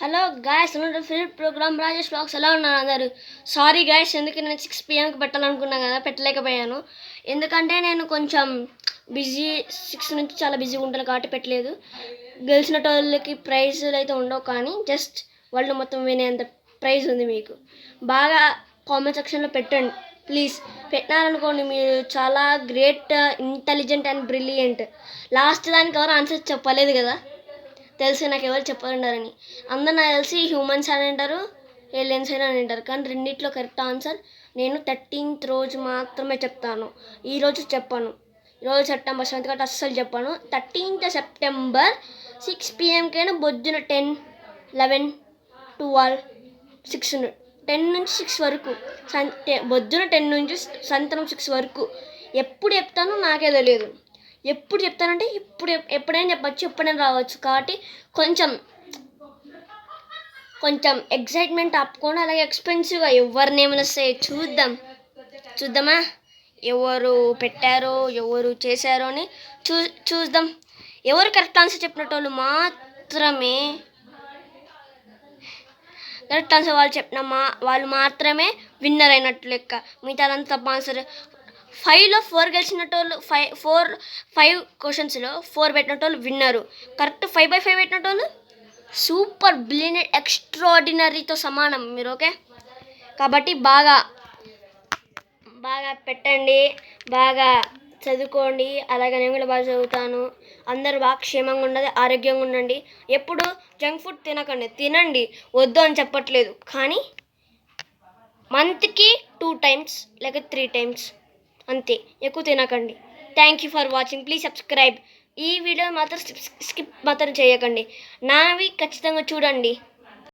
Hello guys, film programme Rajesh blogs ఎలా ఉన్నారు అందరు? సారీ గాయస్, ఎందుకు నేను 6 PM పెట్టాలనుకున్నాను కదా, పెట్టలేకపోయాను. ఎందుకంటే నేను కొంచెం బిజీ, 6 నుంచి చాలా బిజీగా ఉంటాను కాబట్టి పెట్టలేదు. గెలిచిన వాళ్ళకి ప్రైజులు అయితే ఉండవు, కానీ జస్ట్ వాళ్ళు మొత్తం వినేంత ప్రైజ్ ఉంది మీకు. బాగా కామెంట్ సెక్షన్లో పెట్టండి ప్లీజ్. పెట్టినారనుకోండి మీరు చాలా great, intelligent and brilliant. Last దానికి ఎవరు ఆన్సర్ చెప్పలేదు కదా, తెలిసి నాకు ఎవరు చెప్పారంటారని. అందరు నాకు తెలిసి హ్యూమన్స్ అని అంటారు, ఏలియన్స్ అని అంటారు, కానీ రెండిట్లో కరెక్ట్ ఆన్సర్ నేను 13th రోజు మాత్రమే చెప్తాను. ఈరోజు చెప్పాను. ఈరోజు సెప్టెంబర్ 7th కాబట్టి అస్సలు చెప్పాను. 13th సెప్టెంబర్ 6 PMకైనా బొద్దున 10, 11, 12, 6, 10 నుంచి 6 వరకు, బొద్దున 10 నుంచి సాయంత్రం 6 వరకు ఎప్పుడు చెప్తానో నాకే తెలియదు. ఎప్పుడు చెప్తానంటే ఎప్పుడైనా చెప్పచ్చు, ఎప్పుడైనా రావచ్చు. కాబట్టి కొంచెం ఎక్సైట్మెంట్ ఆపుకొని, అలాగే ఎక్స్పెన్సివ్గా ఎవరి నేమ్లు వస్తాయి చూద్దామా, ఎవరు పెట్టారో ఎవరు చేశారో అని చూద్దాం. ఎవరు కరెక్ట్ ఆన్సర్ చెప్పినట్టు మాత్రమే, కరెక్ట్ ఆన్సర్ వాళ్ళు మాత్రమే విన్నర్ అయినట్టు లెక్క. మిగతాదంతా తప్ప ఆన్సర్. 5లో 4 గెలిచినటోళ్ళు, 5 క్వశ్చన్స్లో 4 పెట్టినటోళ్ళు విన్నరు. కరెక్ట్ 5/5 పెట్టినటోళ్ళు సూపర్ బ్రిలియంట్ ఎక్స్ట్రాడినరీతో సమానం మీరు. ఓకే, కాబట్టి బాగా పెట్టండి, బాగా చదువుకోండి. అలాగే నేను కూడా బాగా చదువుతాను. అందరూ బాగా క్షేమంగా ఉండాలి, ఆరోగ్యంగా ఉండండి. ఎప్పుడు జంక్ ఫుడ్ తినండి, వద్దు అని చెప్పట్లేదు, కానీ మంత్కి 2 times లేక 3 times అంతే, ఎక్కువ తినకండి. Thank you for watching. Please subscribe. ఈ వీడియో మాత్రం స్కిప్ మాత్రం చేయకండి, నావి ఖచ్చితంగా చూడండి.